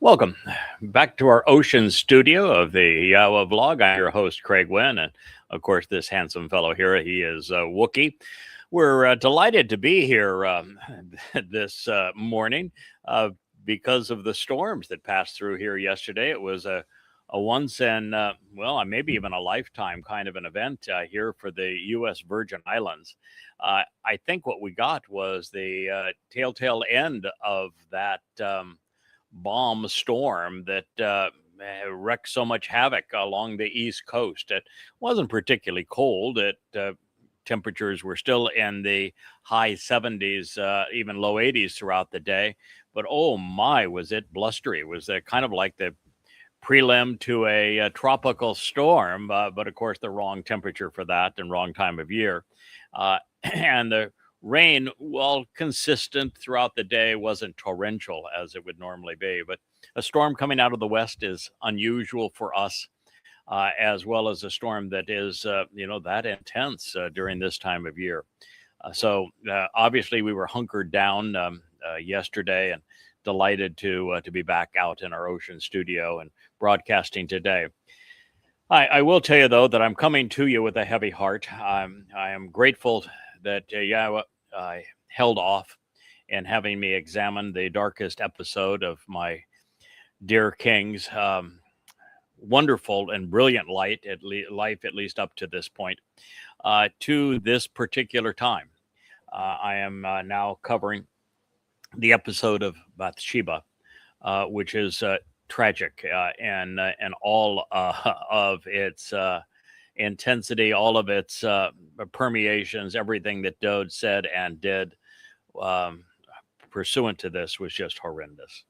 Welcome back to our ocean studio of the Yahowah blog. I'm your host, Craig Wynn, and of course, this handsome fellow here, he is Wookie. We're delighted to be here this morning because of the storms that passed through here yesterday. It was a once in, well, maybe even a lifetime kind of an event here for the U.S. Virgin Islands. I think what we got was the telltale end of that. Bomb storm that wreaked so much havoc along the East Coast. It wasn't particularly cold. Temperatures were still in the high 70s, even low 80s throughout the day. But oh my, was it blustery? It was kind of like the prelim to a tropical storm, but of course the wrong temperature for that and wrong time of year. And the rain, while consistent throughout the day, wasn't torrential as it would normally be. But a storm coming out of the west is unusual for us, as well as a storm that is, that intense during this time of year. So obviously we were hunkered down yesterday and delighted to be back out in our ocean studio and broadcasting today. I will tell you, though, that I'm coming to you with a heavy heart. I am grateful that Yahowah held off in having me examine the darkest episode of my dear King's wonderful and brilliant life, at least up to this point, to this particular time. I am now covering the episode of Bathsheba, which is tragic and all of its intensity, all of its permeations, everything that Dowd said and did pursuant to this was just horrendous.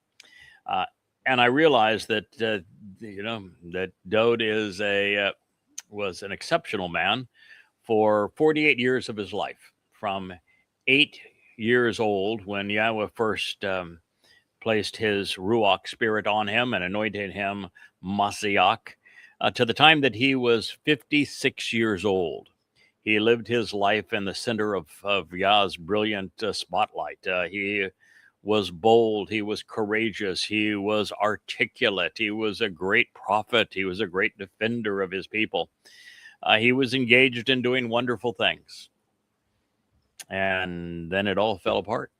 And I realized that that Dowd was an exceptional man for 48 years of his life, from 8 years old when Yahowah first placed his Ruach spirit on him and anointed him Mashiach, to the time that he was 56 years old. He lived his life in the center of Yah's brilliant spotlight. He was bold. He was courageous. He was articulate. He was a great prophet. He was a great defender of his people. He was engaged in doing wonderful things. And then it all fell apart.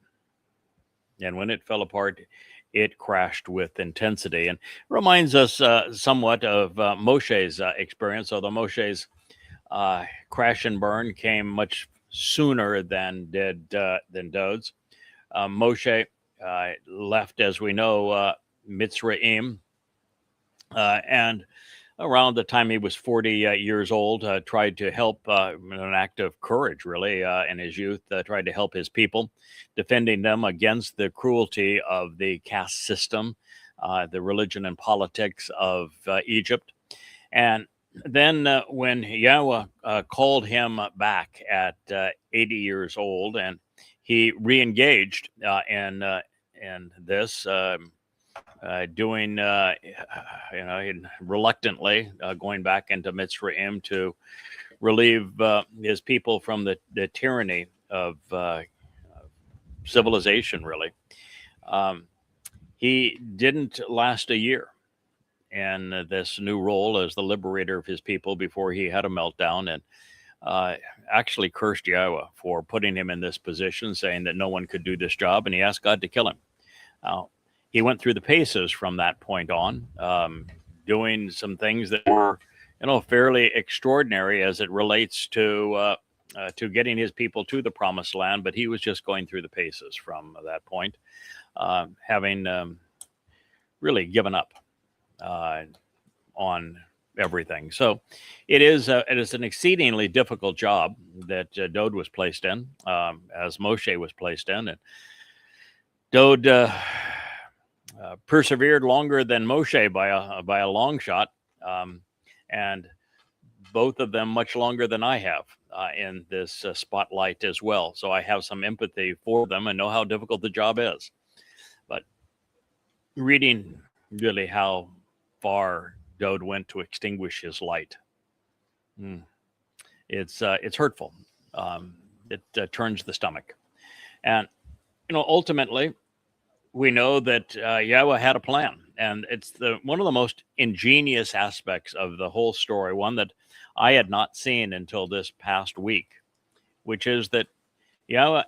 And when it fell apart, it crashed with intensity, and reminds us somewhat of Moshe's experience, although Moshe's crash and burn came much sooner than Dowd's. Moshe left, as we know, Mitzrayim, and around the time he was 40 years old, tried to help, in an act of courage, really, in his youth, tried to help his people, defending them against the cruelty of the caste system, the religion and politics of Egypt. And then when Yahowah called him back at 80 years old, and he re-engaged in this, doing, reluctantly going back into Mitzrayim to relieve his people from the tyranny of civilization, really. He didn't last a year in this new role as the liberator of his people before he had a meltdown and actually cursed Yahowah for putting him in this position, saying that no one could do this job, and he asked God to kill him. Now, he went through the paces from that point on, doing some things that were, fairly extraordinary as it relates to getting his people to the promised land. But he was just going through the paces from that point, having really given up on everything. So it is an exceedingly difficult job that Dowd was placed in, as Moshe was placed in, and Dowd persevered longer than Moshe by a long shot, and both of them much longer than I have in this spotlight as well. So I have some empathy for them and know how difficult the job is. But reading really how far Dowd went to extinguish his light, it's hurtful. It turns the stomach, and ultimately, we know that Yahowah had a plan, and it's one of the most ingenious aspects of the whole story, one that I had not seen until this past week, which is that Yahowah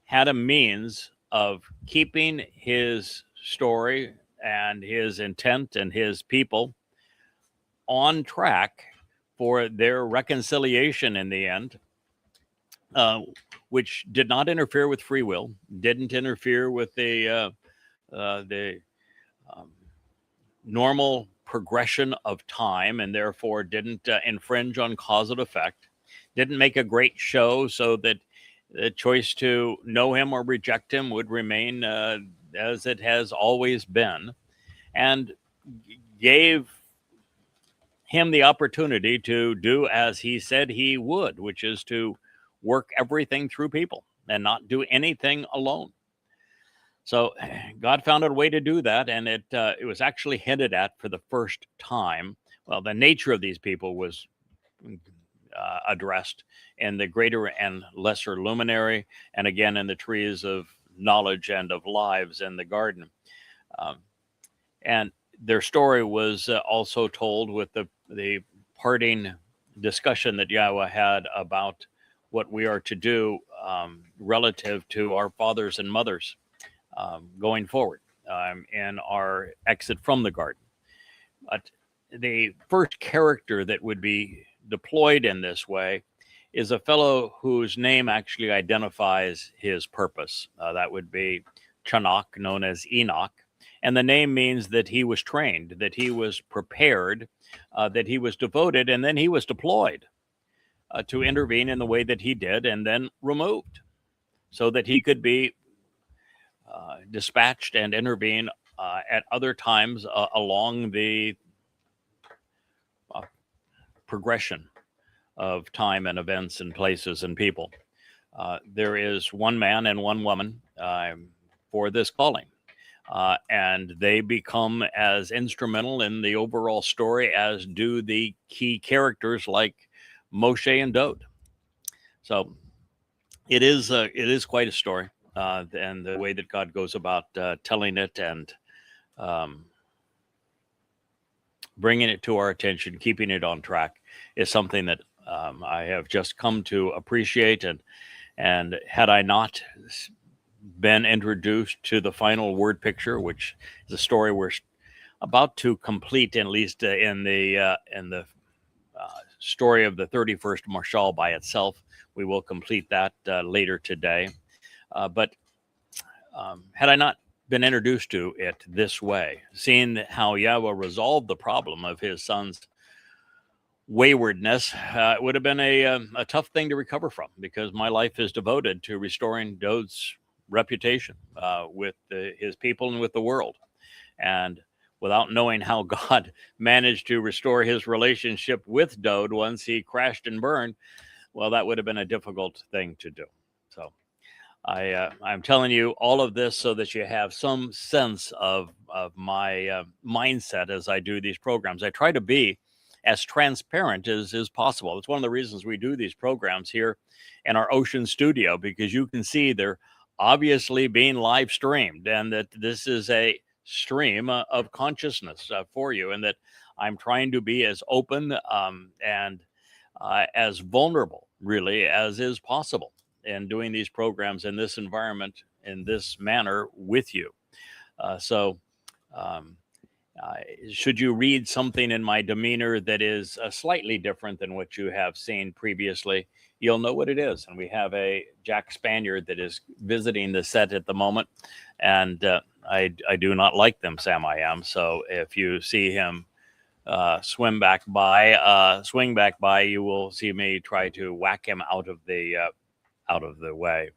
had a means of keeping his story and his intent and his people on track for their reconciliation in the end, which did not interfere with free will, didn't interfere with the um, normal progression of time, and therefore didn't infringe on cause and effect, didn't make a great show so that the choice to know him or reject him would remain as it has always been, and gave him the opportunity to do as he said he would, which is to work everything through people and not do anything alone. So God found a way to do that, and it was actually hinted at for the first time. Well, the nature of these people was addressed in the greater and lesser luminary, and again in the trees of knowledge and of lives in the garden. Um, and their story was also told with the parting discussion that Yahowah had about what we are to do relative to our fathers and mothers going forward in our exit from the garden. But the first character that would be deployed in this way is a fellow whose name actually identifies his purpose. That would be Chanakh, known as Enoch. And the name means that he was trained, that he was prepared, that he was devoted, and then he was deployed to intervene in the way that he did, and then removed so that he could be dispatched and intervene at other times along the progression of time and events and places and people. There is one man and one woman for this calling. And they become as instrumental in the overall story as do the key characters like Moshe and Dowd. So it is quite a story, and the way that God goes about telling it and bringing it to our attention, keeping it on track, is something that I have just come to appreciate. And had I not been introduced to the final word picture, which is a story we're about to complete, at least in the story of the 31st mashal by itself. We will complete that later today. But had I not been introduced to it this way, seeing how Yahowah resolved the problem of his son's waywardness, it would have been a tough thing to recover from, because my life is devoted to restoring Dowd's reputation with his people and with the world. And without knowing how God managed to restore his relationship with Dowd once he crashed and burned, well, that would have been a difficult thing to do. So I'm telling you all of this so that you have some sense of my mindset as I do these programs. I try to be as transparent as is possible. It's one of the reasons we do these programs here in our Ocean studio, because you can see they're obviously being live streamed, and that this is a stream of consciousness for you, and that I'm trying to be as open and as vulnerable, really, as is possible in doing these programs in this environment, in this manner with you. So should you read something in my demeanor that is slightly different than what you have seen previously, you'll know what it is. And we have a Jack Spaniard that is visiting the set at the moment, and I do not like them, Sam. I am. So if you see him swing back by, you will see me try to whack him out of the way.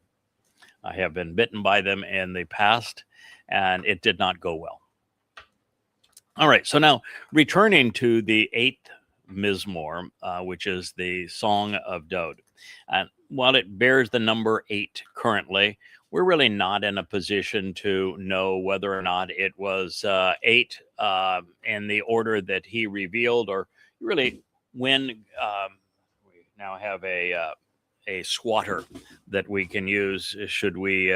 I have been bitten by them in the past, and it did not go well. All right, so now returning to the 8th Mizmowr, which is the Song of Dowd. And while it bears the number 8 currently, we're really not in a position to know whether or not it was 8 in the order that he revealed, or really when we now have a swatter that we can use should we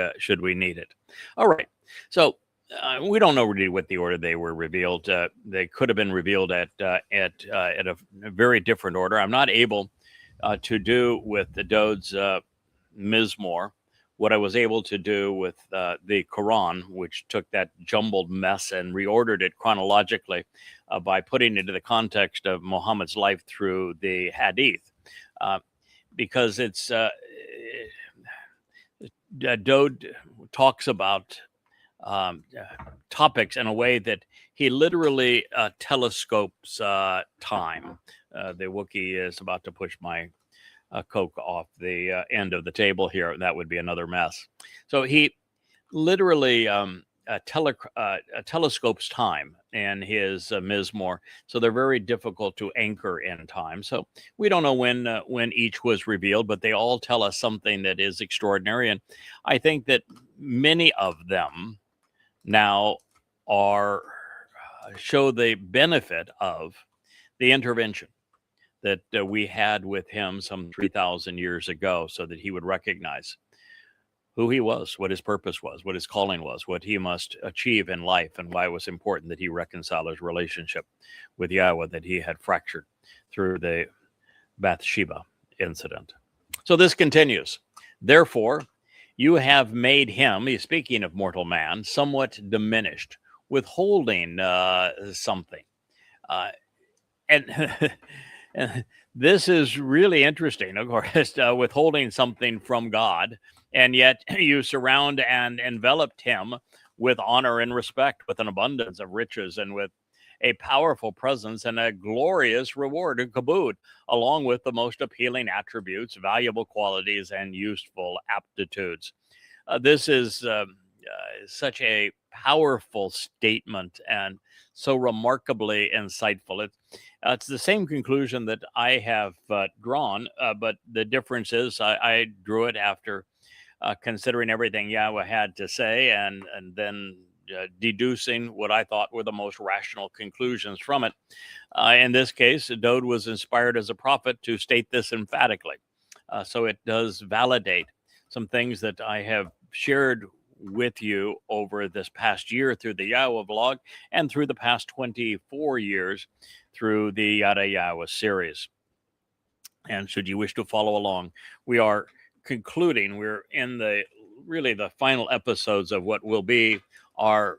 need it. All right. So we don't know really what the order they were revealed. They could have been revealed at a very different order. I'm not able to do with the Dowd's Mizmowr what I was able to do with the Quran, which took that jumbled mess and reordered it chronologically by putting it into the context of Muhammad's life through the Hadith, because it's Dowd talks about topics in a way that he literally telescopes time. The Wookiee is about to push my Coke off the end of the table here. That would be another mess. So he literally telescopes time in his Mizmowr. So they're very difficult to anchor in time. So we don't know when each was revealed, but they all tell us something that is extraordinary. And I think that many of them now are show the benefit of the intervention that we had with him some 3,000 years ago, so that he would recognize who he was, what his purpose was, what his calling was, what he must achieve in life, and why it was important that he reconcile his relationship with Yahowah that he had fractured through the Bathsheba incident. So this continues. Therefore, you have made him, he's speaking of mortal man, somewhat diminished, withholding something. And this is really interesting, of course, withholding something from God, and yet you surround and enveloped him with honor and respect, with an abundance of riches, and with a powerful presence and a glorious reward, a Kabowd, along with the most appealing attributes, valuable qualities, and useful aptitudes. This is such a powerful statement and so remarkably insightful. It's the same conclusion that I have drawn, but the difference is I drew it after considering everything Yahowah had to say, and then deducing what I thought were the most rational conclusions from it. In this case, Dowd was inspired as a prophet to state this emphatically. So it does validate some things that I have shared with you over this past year through the Yahowah blog, and through the past 24 years through the Yada Yahowah series. And should you wish to follow along, we are concluding, we're in the final episodes of what will be our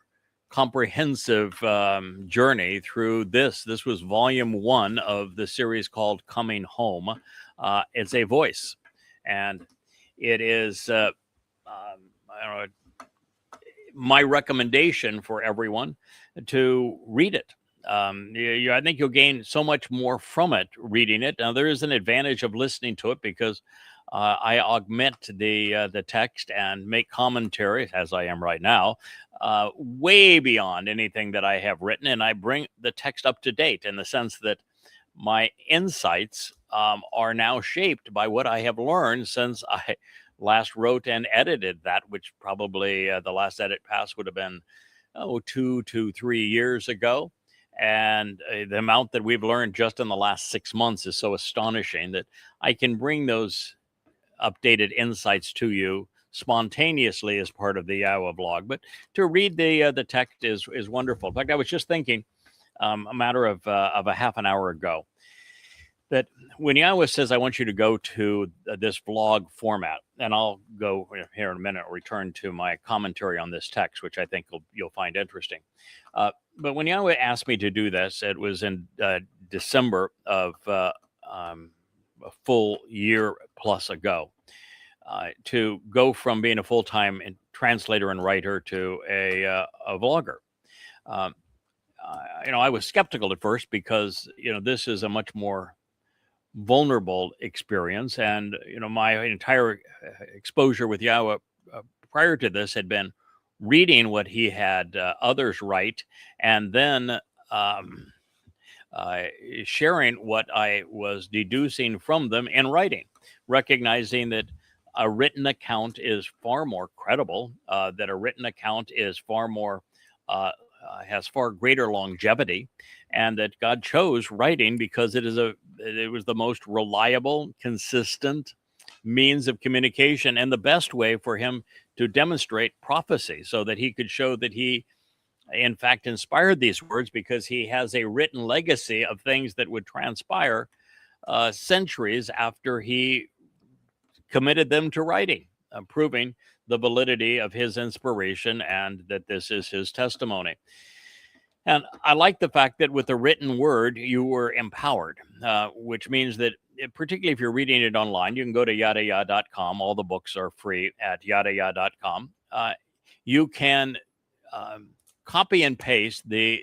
comprehensive journey through this. This was volume 1 of the series called Coming Home. It's a voice, and it is I don't know, my recommendation for everyone to read it. I think you'll gain so much more from it reading it. Now, there is an advantage of listening to it, because I augment the text and make commentary, as I am right now, way beyond anything that I have written, and I bring the text up to date in the sense that my insights are now shaped by what I have learned since I last wrote and edited that, which probably the last edit pass would have been 2 to 3 years ago. And the amount that we've learned just in the last 6 months is so astonishing that I can bring those updated insights to you spontaneously as part of the Yahowah blog. But to read the text is wonderful. In fact, I was just thinking a matter of a half an hour ago that when Yahowah says, I want you to go to this vlog format, and I'll go here in a minute, return to my commentary on this text, which I think you'll find interesting. But when Yahowah asked me to do this, it was in December of a full year plus ago, to go from being a full-time translator and writer to a vlogger. I was skeptical at first, because this is a much more vulnerable experience, and my entire exposure with Yahowah prior to this had been reading what he had others write, and then sharing what I was deducing from them in writing, recognizing that a written account is far more credible, that a written account is far more has far greater longevity, and that God chose writing because it was the most reliable, consistent means of communication, and the best way for him to demonstrate prophecy so that he could show that he, in fact, inspired these words because he has a written legacy of things that would transpire centuries after he committed them to writing, proving the validity of his inspiration and that this is his testimony. And I like the fact that with the written word, you were empowered, which means that, particularly if you're reading it online, you can go to yahowah.com. All the books are free at yahowah.com. You can copy and paste the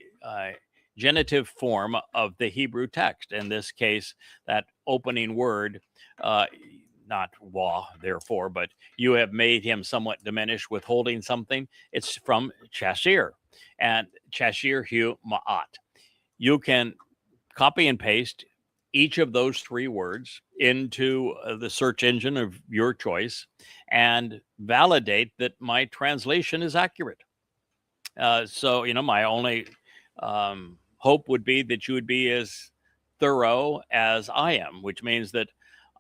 genitive form of the Hebrew text. In this case, that opening word, not wah, therefore, but you have made him somewhat diminished, withholding something. It's from chashir, and chashir hu ma'at. You can copy and paste each of those three words into the search engine of your choice and validate that my translation is accurate. So, my only hope would be that you would be as thorough as I am, which means that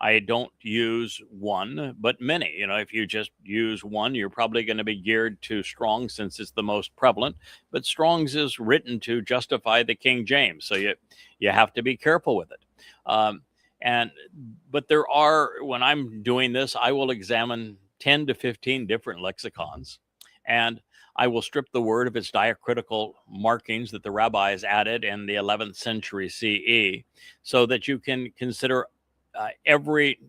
I don't use one, but many. If you just use one, you're probably going to be geared to Strong's since it's the most prevalent. But Strong's is written to justify the King James, so you have to be careful with it. But there are, when I'm doing this, I will examine 10 to 15 different lexicons, and I will strip the word of its diacritical markings that the rabbis added in the 11th century CE, so that you can consider every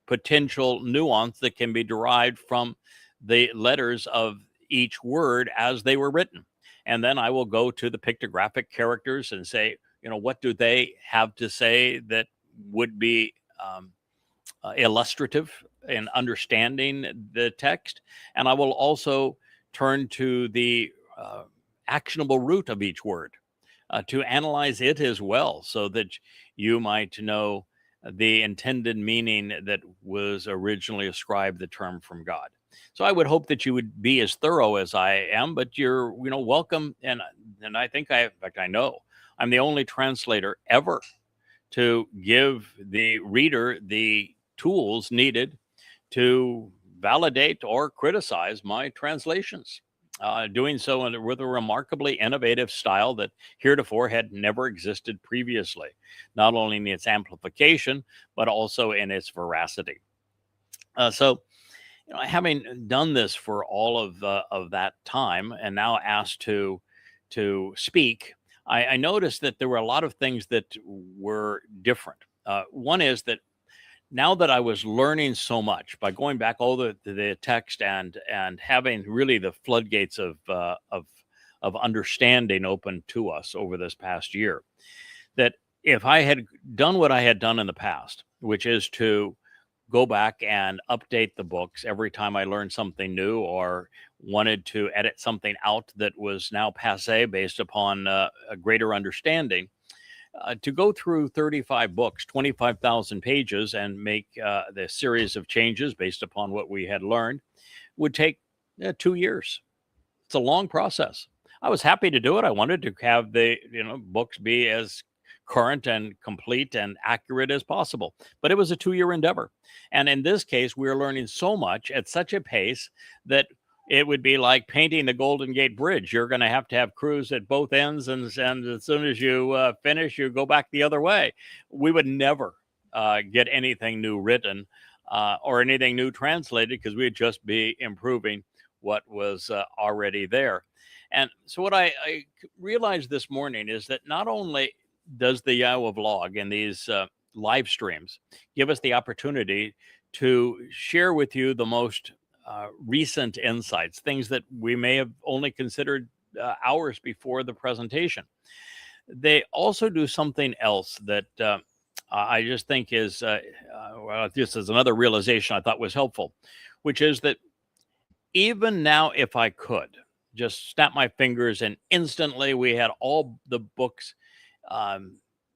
potential nuance that can be derived from the letters of each word as they were written. And then I will go to the pictographic characters and say, what do they have to say that would be illustrative in understanding the text. And I will also turn to the actionable root of each word to analyze it as well, so that you might know the intended meaning that was originally ascribed the term from God. So I would hope that you would be as thorough as I am, but you're, welcome. And I think in fact, I know I'm the only translator ever to give the reader the tools needed to validate or criticize my translations. Doing so with a remarkably innovative style that heretofore had never existed previously, not only in its amplification, but also in its veracity. So, having done this for all of that time and now asked to speak, I noticed that there were a lot of things that were different. One is that now that I was learning so much by going back all the text and having really the floodgates of understanding open to us over this past year, that if I had done what I had done in the past, which is to go back and update the books every time I learned something new or wanted to edit something out that was now passé based upon a greater understanding, to go through 35 books, 25,000 pages, and make the series of changes based upon what we had learned would take 2 years. It's a long process. I was happy to do it. I wanted to have the books be as current and complete and accurate as possible, but it was a 2-year endeavor. And in this case, we are learning so much at such a pace that it would be like painting the Golden Gate Bridge. You're going to have crews at both ends, and as soon as you finish, you go back the other way. We would never get anything new written or anything new translated, because we'd just be improving what was already there. And so what I realized this morning is that not only does the Yahowah vlog and these live streams give us the opportunity to share with you the most recent insights, things that we may have only considered hours before the presentation. They also do something else that I just think is, this is another realization I thought was helpful, which is that even now, if I could just snap my fingers and instantly we had all the books,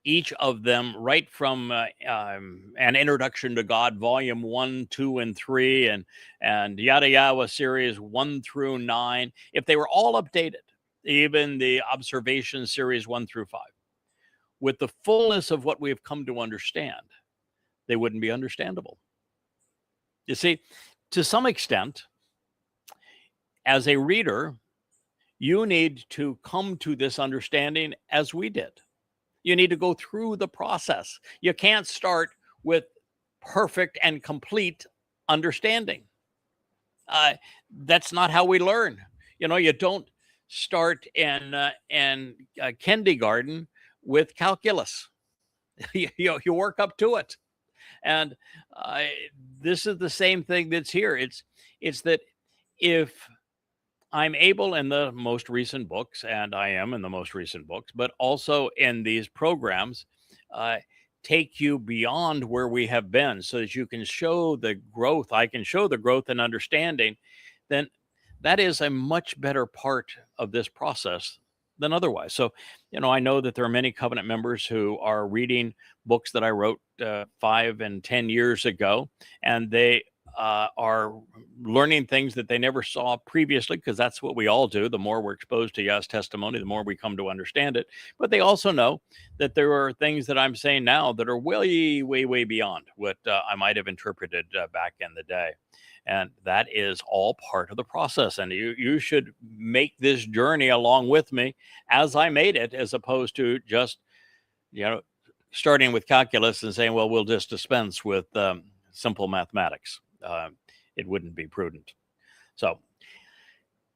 each of them, right from An Introduction to God, Volume 1, 2, and 3, and Yahowah Series 1 through 9, if they were all updated, even the Observation Series 1 through 5, with the fullness of what we've come to understand, they wouldn't be understandable. You see, to some extent, as a reader, you need to come to this understanding as we did. You need to go through the process. You can't start with perfect and complete understanding. That's not how we learn. You don't start in kindergarten with calculus. You work up to it, and this is the same thing that's here. It's that if I'm able in the most recent books, and I am in the most recent books, but also in these programs, take you beyond where we have been so that you can show the growth. I can show the growth and understanding, then that is a much better part of this process than otherwise. So, I know that there are many covenant members who are reading books that I wrote 5 and 10 years ago, and they are learning things that they never saw previously, because that's what we all do. The more we're exposed to Yah's testimony, the more we come to understand it. But they also know that there are things that I'm saying now that are way, way, way beyond what I might have interpreted back in the day. And that is all part of the process. And you should make this journey along with me as I made it, as opposed to just, starting with calculus and saying, well, we'll just dispense with simple mathematics. It wouldn't be prudent. So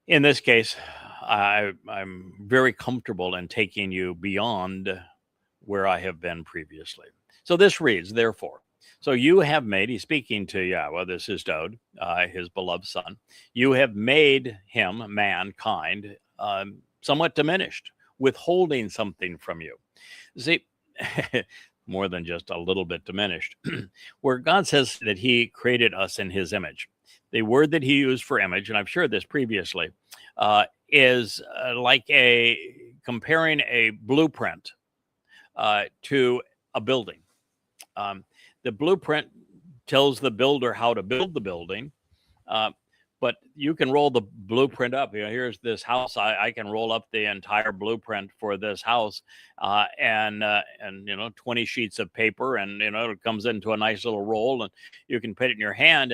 in this case, I'm very comfortable in taking you beyond where I have been previously. So this reads, therefore, so you have made, he's speaking to Yahowah, this is Dowd, his beloved son, you have made him, mankind, somewhat diminished, withholding something from you. See, more than just a little bit diminished, where God says that he created us in his image. The word that he used for image, and I've shared this previously, is like comparing a blueprint to a building. The blueprint tells the builder how to build the building, but you can roll the blueprint up. Here's this house. I can roll up the entire blueprint for this house, and 20 sheets of paper, and it comes into a nice little roll, and you can put it in your hand,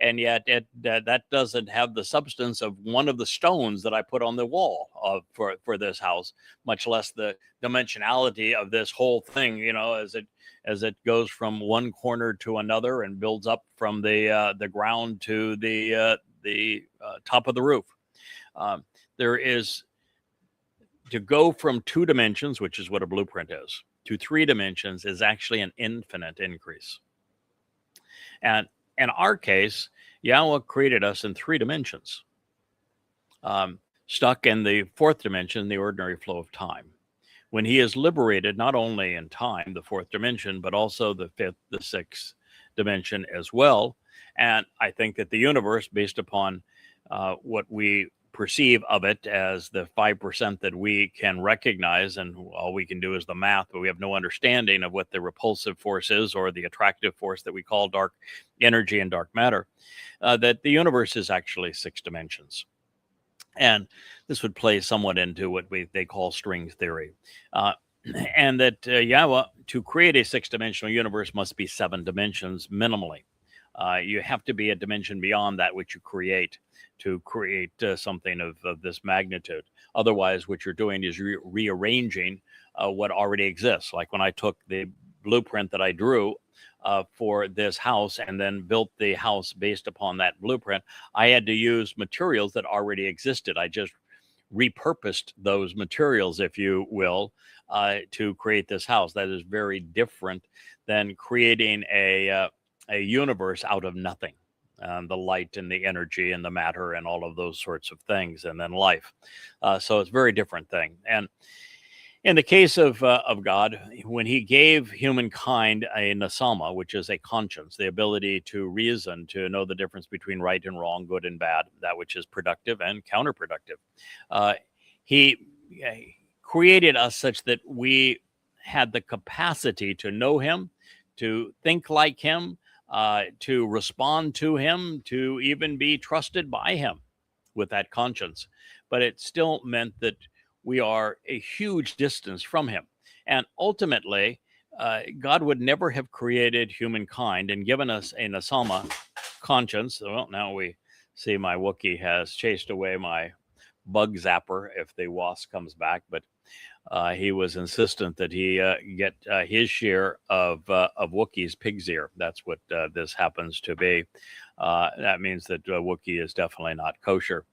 and yet that doesn't have the substance of one of the stones that I put on the wall for this house, much less the dimensionality of this whole thing. As it goes from one corner to another and builds up from the ground to the top of the roof. There is to go from 2 dimensions, which is what a blueprint is, to 3 dimensions is actually an infinite increase. And in our case, Yahowah created us in 3 dimensions, stuck in the 4th dimension, the ordinary flow of time. When he is liberated, not only in time, the 4th dimension, but also the 5th, the 6th dimension as well. And I think that the universe, based upon what we perceive of it as the 5% that we can recognize, and all we can do is the math, but we have no understanding of what the repulsive force is or the attractive force that we call dark energy and dark matter, that the universe is actually 6 dimensions. And this would play somewhat into what they call string theory. And that Yahowah, to create a 6-dimensional universe, must be 7 dimensions minimally. You have to be a dimension beyond that which you create to create something of this magnitude. Otherwise, what you're doing is rearranging what already exists. Like when I took the blueprint that I drew for this house and then built the house based upon that blueprint, I had to use materials that already existed. I just repurposed those materials, if you will, to create this house. That is very different than creating a universe out of nothing. The light and the energy and the matter and all of those sorts of things, and then life. So it's a very different thing. And in the case of God, when he gave humankind a nasama, which is a conscience, the ability to reason, to know the difference between right and wrong, good and bad, that which is productive and counterproductive, he created us such that we had the capacity to know him, to think like him, to respond to him, to even be trusted by him with that conscience. But it still meant that we are a huge distance from him. And ultimately, God would never have created humankind and given us a nasama conscience. Well, now we See, my Wookiee has chased away my bug zapper if the wasp comes back, but he was insistent that he get his share of Wookiee's pig's ear. That's what this happens to be. That means that Wookiee is definitely not kosher.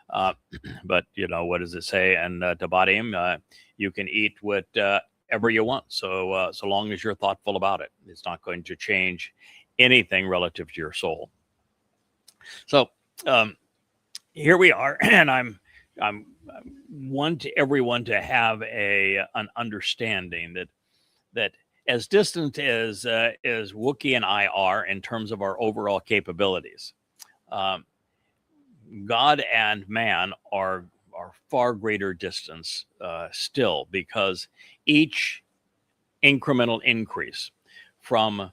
But what does it say? And Verbatim, you can eat whatever you want, so long as you're thoughtful about it. It's not going to change anything relative to your soul. So here we are, and I'm want everyone to have an understanding that as distant as Wookiee and I are in terms of our overall capabilities, God and man are far greater distance still, because each incremental increase from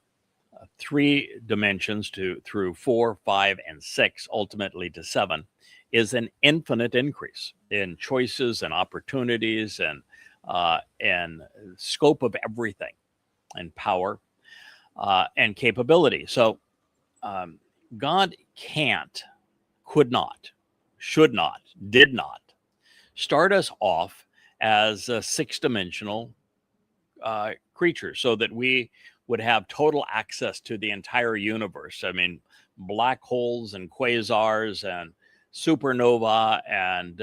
3 dimensions through 4, 5, and 6, ultimately to 7, is an infinite increase in choices and opportunities and scope of everything, and power and capability. So God can't, could not, should not, did not start us off as a 6-dimensional creature so that we would have total access to the entire universe. I mean, black holes and quasars and supernova and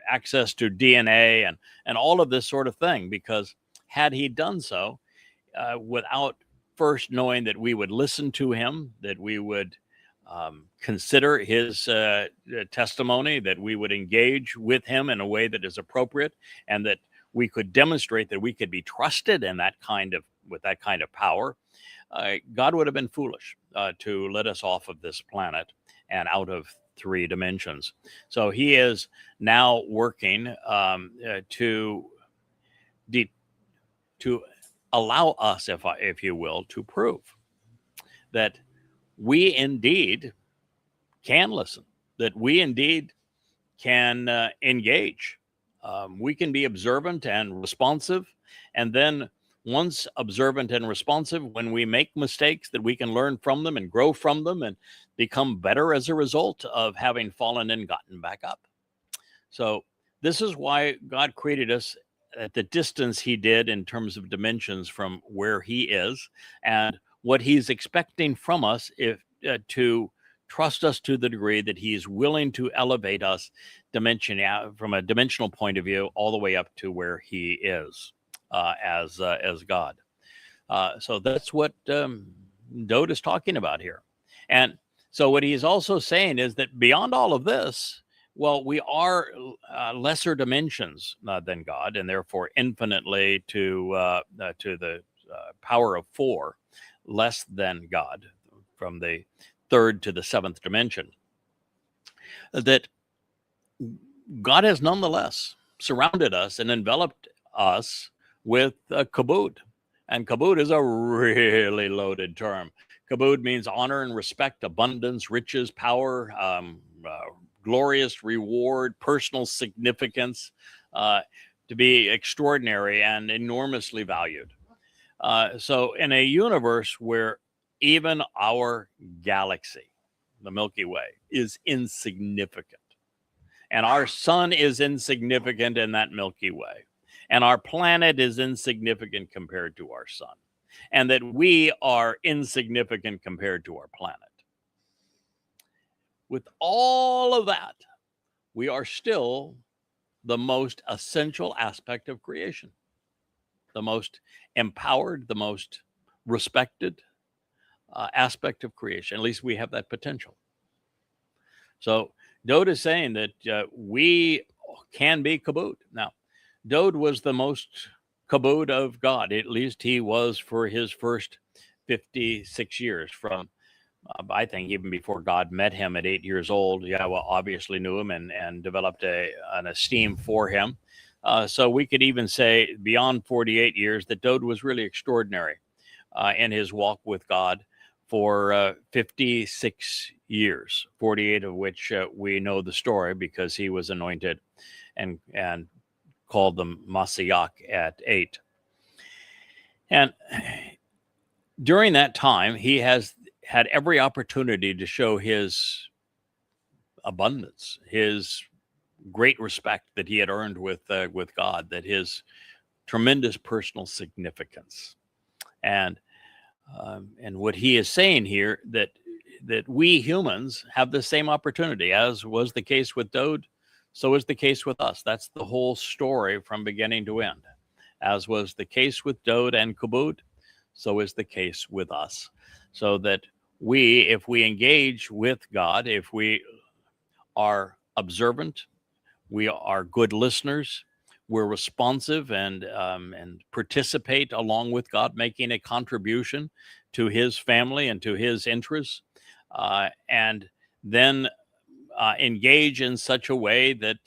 access to DNA and all of this sort of thing, because had he done so without first knowing that we would listen to him, that we would consider his testimony, that we would engage with him in a way that is appropriate, and that we could demonstrate that we could be trusted in with that kind of power, God would have been foolish to let us off of this planet and out of 3 dimensions. So he is now working to allow us, if you will, to prove that we indeed can listen, that we indeed can engage. We can be observant and responsive, and then once observant and responsive, when we make mistakes, that we can learn from them and grow from them and become better as a result of having fallen and gotten back up. So this is why God created us at the distance he did in terms of dimensions from where he is, and what he's expecting from us to trust us to the degree that he's willing to elevate us from a dimensional point of view all the way up to where he is as God. So that's what Dowd is talking about here. And so what he's also saying is that beyond all of this, well, we are lesser dimensions than God, and therefore infinitely to the power of 4 less than God, from the 3rd to the 7th dimension. That God has nonetheless surrounded us and enveloped us with Kabowd. And Kabowd is a really loaded term. Kabowd means honor and respect, abundance, riches, power, glorious reward, personal significance, to be extraordinary and enormously valued. So in a universe where even our galaxy, the Milky Way, is insignificant, and our sun is insignificant in that Milky Way, and our planet is insignificant compared to our sun, and that we are insignificant compared to our planet. With all of that, we are still the most essential aspect of creation, the most empowered, the most respected aspect of creation. At least we have that potential. So Dowd is saying that we can be Kabowd. Now, Dowd was the most Kabowd of God. At least he was for his first 56 years, from I think even before God met him at 8 years old. Yahowah obviously knew him and developed an esteem for him. So we could even say beyond 48 years that Dowd was really extraordinary in his walk with God for 56 years, 48 of which we know the story because he was anointed and called the Messiah at 8. And during that time, he has had every opportunity to show his abundance, his great respect that he had earned with God, that his tremendous personal significance, and what he is saying here, that we humans have the same opportunity, as was the case with Dowd, so is the case with us. That's the whole story from beginning to end. As was the case with Dowd and Kabowd, so is the case with us. So that we, if we engage with God, if we are observant, we are good listeners, we're responsive, and participate along with God, making a contribution to his family and to his interests, and then engage in such a way that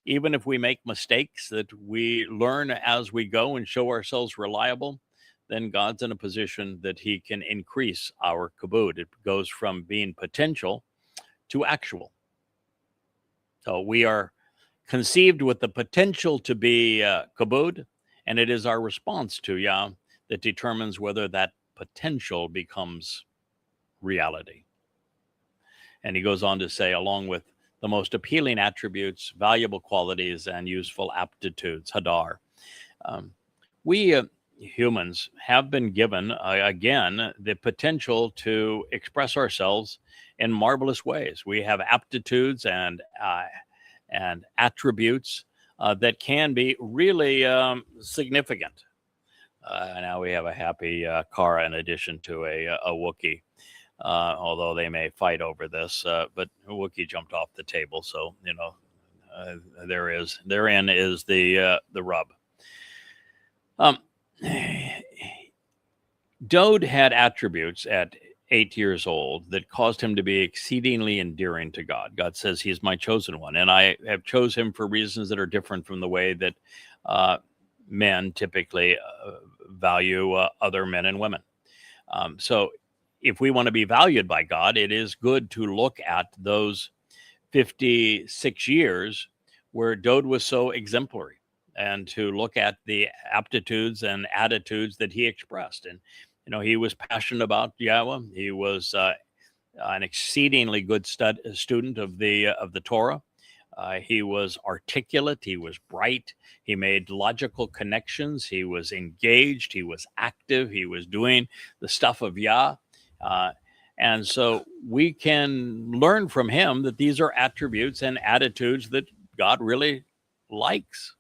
even if we make mistakes, that we learn as we go and show ourselves reliable, then God's in a position that he can increase our kabowd. It goes from being potential to actual. So we are conceived with the potential to be kabowd, and it is our response to Yah that determines whether that potential becomes reality. And he goes on to say, along with the most appealing attributes, valuable qualities, and useful aptitudes, hadar. We humans have been given, again, the potential to express ourselves in marvelous ways. We have aptitudes and attributes that can be really significant. Now we have a happy Kara in addition to a Wookiee, although they may fight over this. But Wookiee jumped off the table, so therein is the rub. Dowd had attributes at 8 years old that caused him to be exceedingly endearing to God. God says, he's my chosen one, and I have chose him for reasons that are different from the way that men typically value other men and women. So if we want to be valued by God, it is good to look at those 56 years where Dowd was so exemplary, and to look at the aptitudes and attitudes that he expressed. And he was passionate about Yahowah. He was an exceedingly good student of the Torah. He was articulate. He was bright. He made logical connections. He was engaged. He was active. He was doing the stuff of Yah. And so we can learn from him that these are attributes and attitudes that God really likes.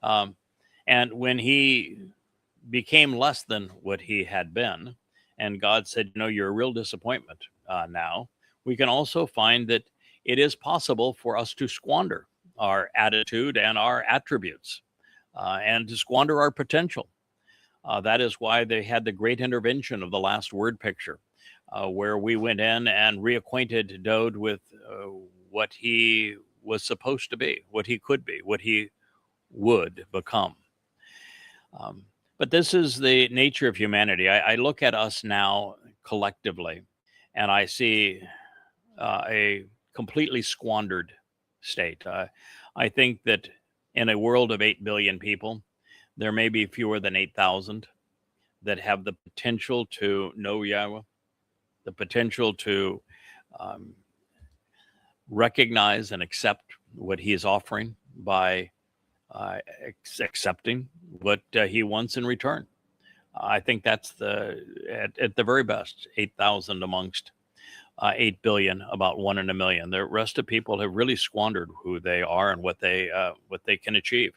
And when he became less than what he had been, and God said, you're a real disappointment now, we can also find that it is possible for us to squander our attitude and our attributes, and to squander our potential. That is why they had the great intervention of the last word picture, where we went in and reacquainted Dowd with what he was supposed to be, what he could be, what he would become. But this is the nature of humanity. I look at us now collectively, and I see a completely squandered state. I think that in a world of 8 billion people, there may be fewer than 8,000 that have the potential to know Yahowah, the potential to recognize and accept what he is offering by accepting what he wants in return. I think that's at the very best, 8,000 amongst 8 billion, about 1 in a million. The rest of people have really squandered who they are and what they can achieve.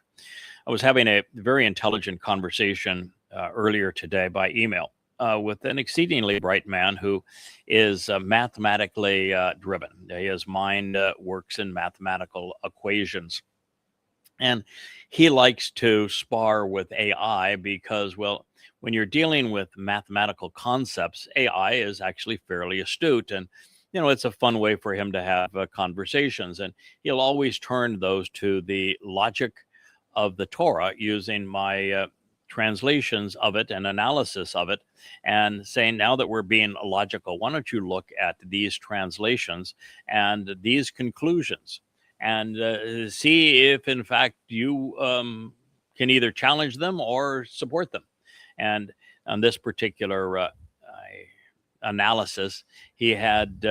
I was having a very intelligent conversation earlier today by email with an exceedingly bright man who is mathematically driven. His mind works in mathematical equations. And he likes to spar with AI because, well, when you're dealing with mathematical concepts, AI is actually fairly astute. And, it's a fun way for him to have conversations. And he'll always turn those to the logic of the Torah using my translations of it and analysis of it, and saying, now that we're being logical, why don't you look at these translations and these conclusions, and see if, in fact, you can either challenge them or support them. And on this particular analysis, he had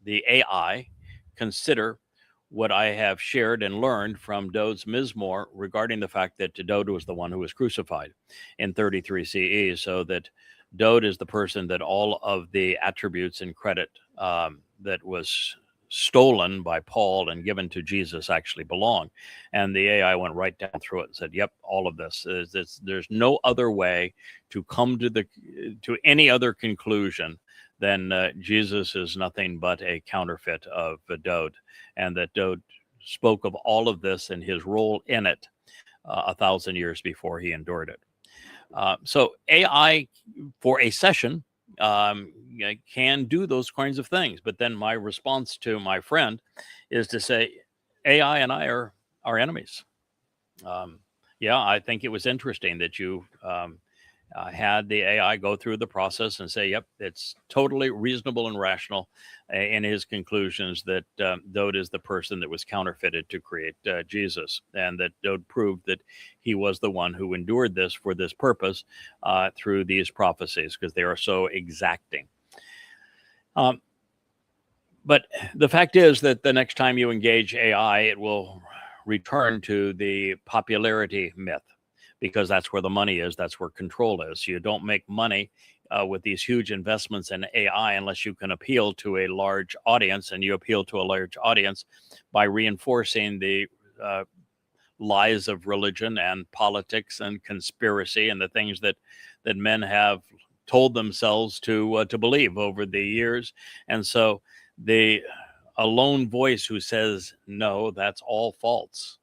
the AI consider what I have shared and learned from Dowd's Mizmowr regarding the fact that Dowd was the one who was crucified in 33 CE, so that Dowd is the person that all of the attributes and credit that was stolen by Paul and given to Jesus actually belong. And the AI went right down through it and said, yep, all of this is, there's no other way to come to any other conclusion than Jesus is nothing but a counterfeit of Dowd, and that Dowd spoke of all of this and his role in it 1,000 years before he endured it. So AI for a session can do those kinds of things. But then my response to my friend is to say, AI and I are enemies. Yeah, I think it was interesting that you had the AI go through the process and say, yep, it's totally reasonable and rational in his conclusions that Dowd is the person that was counterfeited to create Jesus, and that Dowd proved that he was the one who endured this for this purpose through these prophecies, because they are so exacting. But the fact is that the next time you engage AI, it will return to the popularity myth, because that's where the money is, that's where control is. You don't make money with these huge investments in AI unless you can appeal to a large audience, and you appeal to a large audience by reinforcing the lies of religion and politics and conspiracy and the things that men have told themselves to believe over the years. And so a lone voice who says, no, that's all false,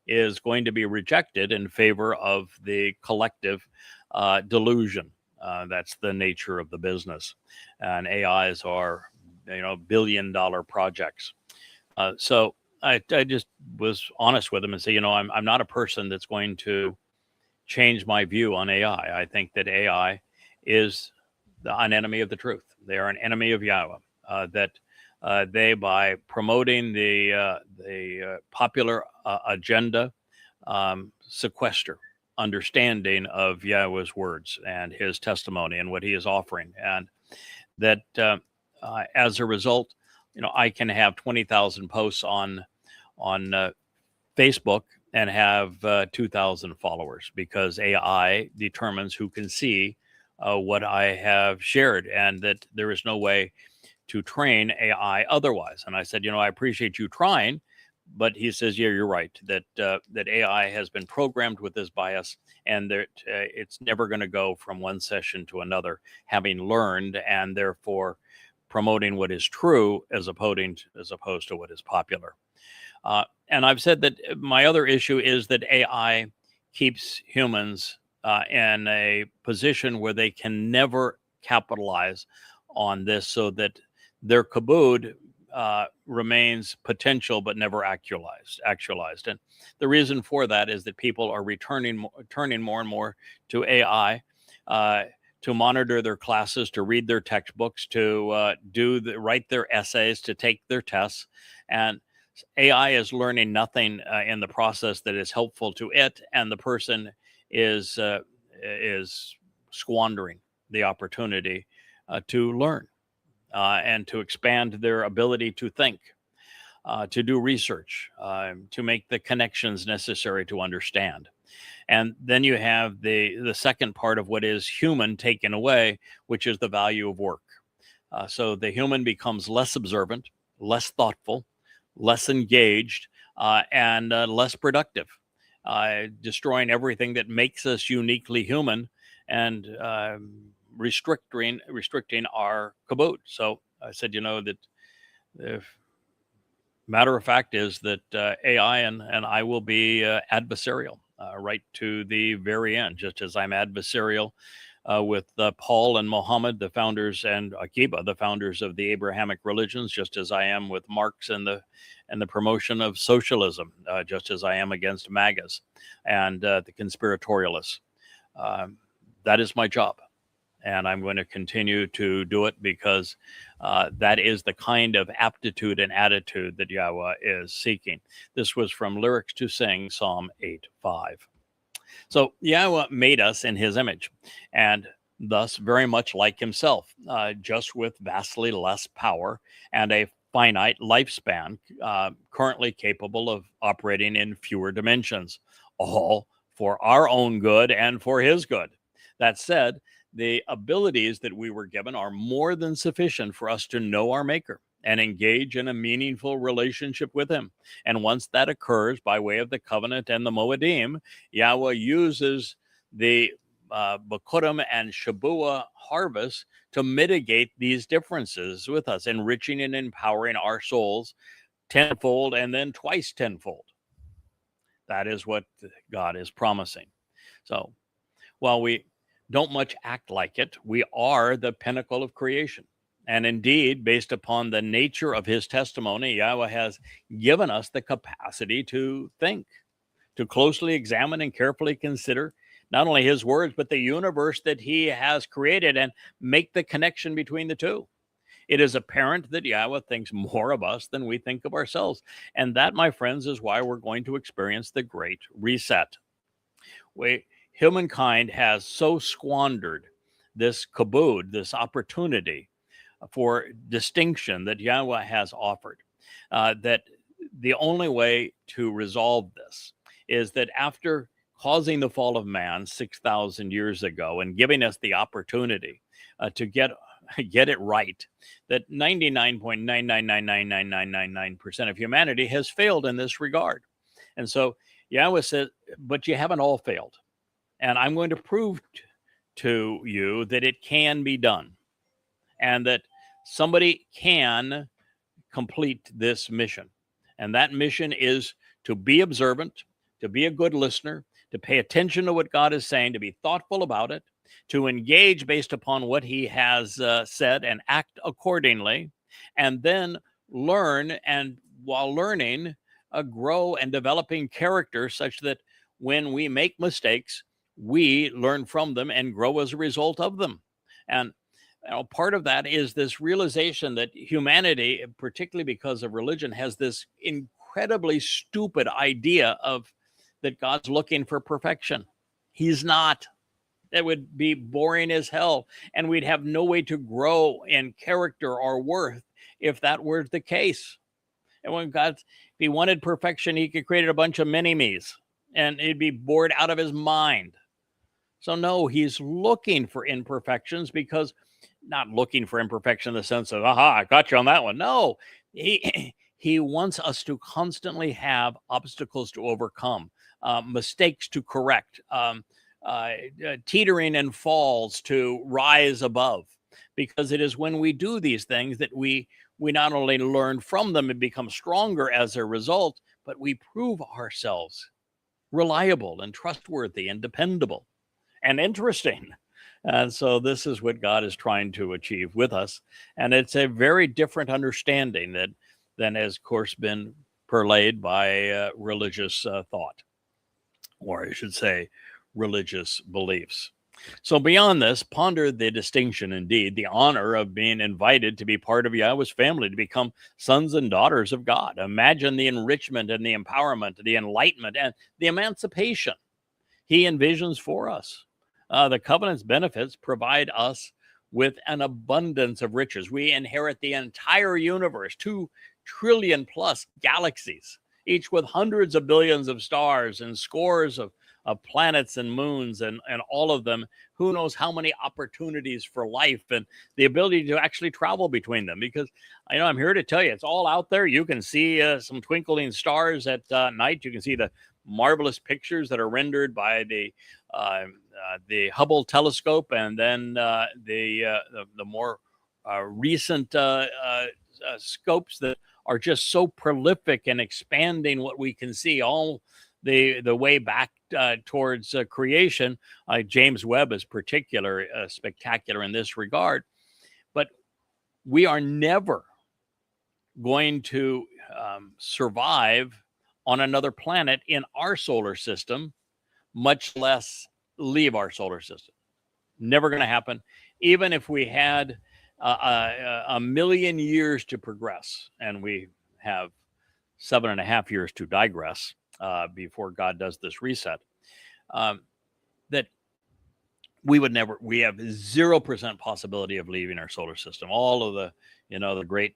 is going to be rejected in favor of the collective delusion. That's the nature of the business. And AIs are, billion-dollar projects. So I just was honest with him and say, I'm not a person that's going to change my view on AI. I think that AI is an enemy of the truth. They are an enemy of Yahowah. That they, by promoting the popular agenda, sequester understanding of Yahowah's words and his testimony and what he is offering. And that as a result, I can have 20,000 posts on Facebook and have 2,000 followers, because AI determines who can see what I have shared, and that there is no way to train AI otherwise. And I said, I appreciate you trying, but he says, yeah, you're right, that AI has been programmed with this bias, and that it's never going to go from one session to another, having learned, and therefore promoting what is true as opposed to what is popular. And I've said that my other issue is that AI keeps humans in a position where they can never capitalize on this, so that their kabowd remains potential but never actualized. And the reason for that is that people are turning more and more to AI to monitor their classes, to read their textbooks, to write their essays, to take their tests. And AI is learning nothing in the process that is helpful to it, and the person is squandering the opportunity to learn and to expand their ability to think, to do research, to make the connections necessary to understand. And then you have the second part of what is human taken away, which is the value of work. So the human becomes less observant, less thoughtful, less engaged, and less productive, destroying everything that makes us uniquely human, and restricting our kabowd. So I said, that the matter of fact is that AI and I will be adversarial right to the very end, just as I'm adversarial with Paul and Muhammad, the founders, and Akiba, the founders of the Abrahamic religions, just as I am with Marx and the promotion of socialism, just as I am against MAGAs and the conspiratorialists. That is my job, and I'm going to continue to do it, because that is the kind of aptitude and attitude that Yahowah is seeking. This was from Lyrics to Sing, Psalm 8:5. So Yahowah made us in his image, and thus very much like himself, just with vastly less power and a finite lifespan, currently capable of operating in fewer dimensions, all for our own good and for his good. That said, the abilities that we were given are more than sufficient for us to know our Maker and engage in a meaningful relationship with him. And once that occurs by way of the covenant and the Moedim, Yahweh uses the Bikuwrym and Shabuw'ah harvest to mitigate these differences with us, enriching and empowering our souls tenfold and then twice tenfold. That is what God is promising. So while we don't much act like it, we are the pinnacle of creation. And indeed, based upon the nature of his testimony, Yahweh has given us the capacity to think, to closely examine and carefully consider not only his words, but the universe that he has created and make the connection between the two. It is apparent that Yahweh thinks more of us than we think of ourselves. And that, my friends, is why we're going to experience the Great Reset. Humankind has so squandered this kabowd, this opportunity for distinction that Yahweh has offered, that the only way to resolve this is that after causing the fall of man 6,000 years ago and giving us the opportunity to get it right, that 99.9999999% of humanity has failed in this regard. And so Yahweh said, but you haven't all failed. And I'm going to prove to you that it can be done and that somebody can complete this mission. And that mission is to be observant, to be a good listener, to pay attention to what God is saying, to be thoughtful about it, to engage based upon what he has said and act accordingly, and then learn, and while learning, grow and developing character such that when we make mistakes, we learn from them and grow as a result of them. And part of that is this realization that humanity, particularly because of religion, has this incredibly stupid idea of that God's looking for perfection. He's not. That would be boring as hell, and we'd have no way to grow in character or worth if that were the case. And when God, if he wanted perfection, he could create a bunch of mini-me's and he'd be bored out of his mind. So no, he's looking for imperfections, because not looking for imperfection in the sense of, aha, I got you on that one. No, he wants us to constantly have obstacles to overcome, mistakes to correct, teetering and falls to rise above, because it is when we do these things that we not only learn from them and become stronger as a result, but we prove ourselves reliable and trustworthy and dependable and interesting. And so this is what God is trying to achieve with us. And it's a very different understanding than has, of course, been perlayed by religious thought, or I should say, religious beliefs. So beyond this, ponder the distinction, indeed, the honor of being invited to be part of Yahweh's family, to become sons and daughters of God. Imagine the enrichment and the empowerment, the enlightenment, and the emancipation he envisions for us. The covenant's benefits provide us with an abundance of riches. We inherit the entire universe, 2 trillion plus galaxies, each with hundreds of billions of stars and scores of planets and moons, and all of them, who knows how many opportunities for life, and the ability to actually travel between them. Because I'm here to tell you, it's all out there. You can see some twinkling stars at night. You can see the marvelous pictures that are rendered by the Hubble telescope, and then the more recent scopes that are just so prolific and expanding what we can see all the way back towards creation. James Webb is particularly spectacular in this regard. But we are never going to survive on another planet in our solar system, much less leave our solar system. Never going to happen. Even if we had a million years to progress, and we have 7.5 years to digress before God does this reset, that we have 0% possibility of leaving our solar system. All of the, the great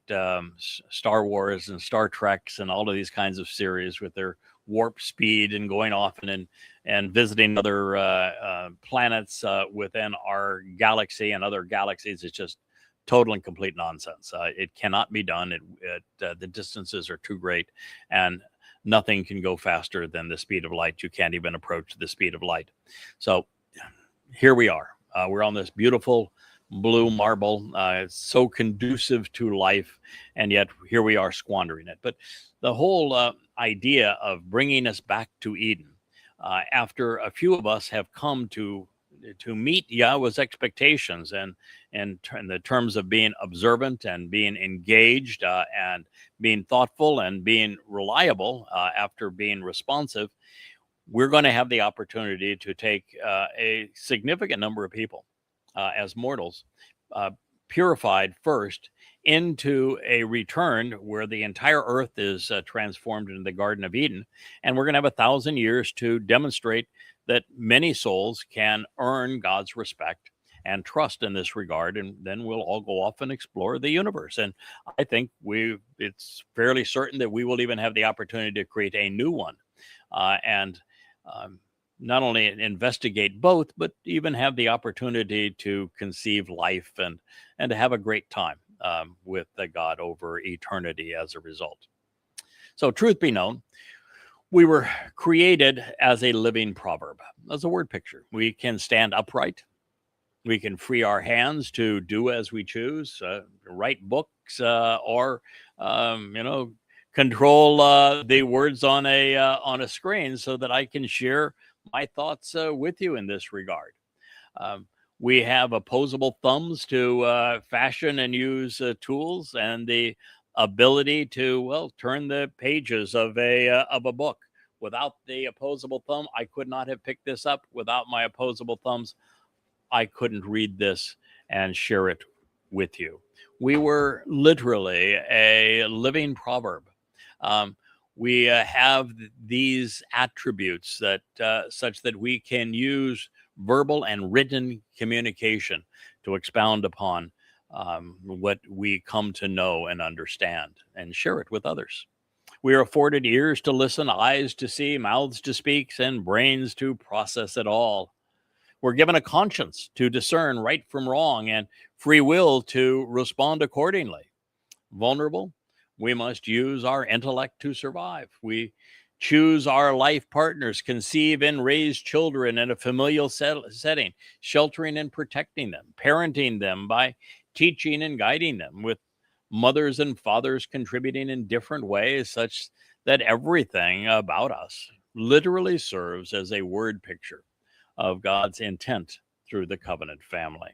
Star Wars and Star Treks and all of these kinds of series with their warp speed and going off and visiting other planets within our galaxy and other galaxies is just total and complete nonsense. It cannot be done. The distances are too great, and nothing can go faster than the speed of light. You can't even approach the speed of light. So here we are. We're on this beautiful blue marble. It's so conducive to life, and yet here we are squandering it. But the whole idea of bringing us back to Eden, after a few of us have come to meet Yahweh's expectations and in the terms of being observant and being engaged and being thoughtful and being reliable after being responsive, we're going to have the opportunity to take a significant number of people as mortals, purified first, into a return where the entire earth is transformed into the Garden of Eden. And we're going to have 1,000 years to demonstrate that many souls can earn God's respect and trust in this regard. And then we'll all go off and explore the universe. And I think it's fairly certain that we will even have the opportunity to create a new one. And not only investigate both, but even have the opportunity to conceive life and to have a great time with the God over eternity as a result. So truth be known, we were created as a living proverb, as a word picture. We can stand upright. We can free our hands to do as we choose, write books, or control the words on a screen so that I can share my thoughts with you in this regard. We have opposable thumbs to fashion and use tools, and the ability to turn the pages of a book. Without the opposable thumb, I could not have picked this up. Without my opposable thumbs, I couldn't read this and share it with you. We were literally a living proverb. We have these attributes that such that we can use verbal and written communication to expound upon what we come to know and understand and share it with others. We are afforded ears to listen, eyes to see, mouths to speak, and brains to process it all. We're given a conscience to discern right from wrong and free will to respond accordingly. Vulnerable, we must use our intellect to survive. We choose our life partners, conceive and raise children in a familial setting, sheltering and protecting them, parenting them by teaching and guiding them, with mothers and fathers contributing in different ways, such that everything about us literally serves as a word picture of God's intent through the covenant family.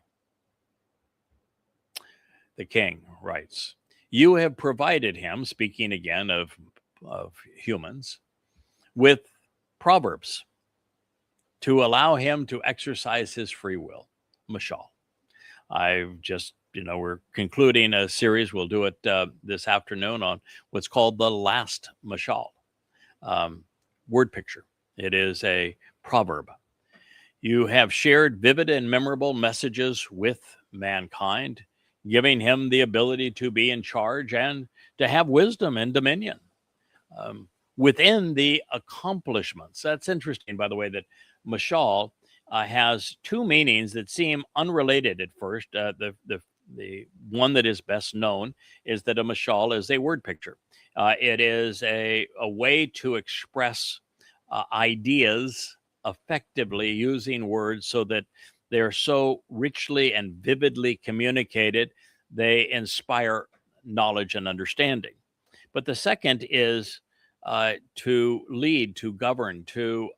The king writes, "You have provided him," speaking again of humans, "with proverbs to allow him to exercise his free will." Mashal. I've just, we're concluding a series. We'll do it this afternoon on what's called the last mashal, word picture. It is a proverb. You have shared vivid and memorable messages with mankind, giving him the ability to be in charge and to have wisdom and dominion. Within the accomplishments, that's interesting, by the way, that mashal has two meanings that seem unrelated at first. The one that is best known is that a mashal is a word picture. It is a way to express ideas effectively using words so that they're so richly and vividly communicated, they inspire knowledge and understanding. But the second is to lead, to govern, to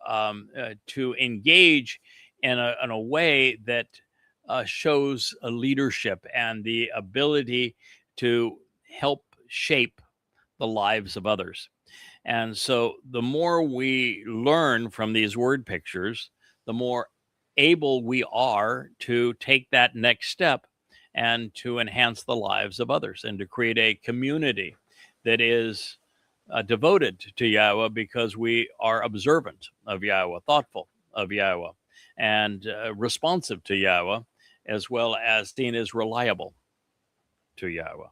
engage in a way that shows a leadership and the ability to help shape the lives of others. And so the more we learn from these word pictures, the more able we are to take that next step and to enhance the lives of others and to create a community that is devoted to Yahweh because we are observant of Yahweh, thoughtful of Yahweh, and responsive to Yahowah, as well as seen as reliable to Yahowah.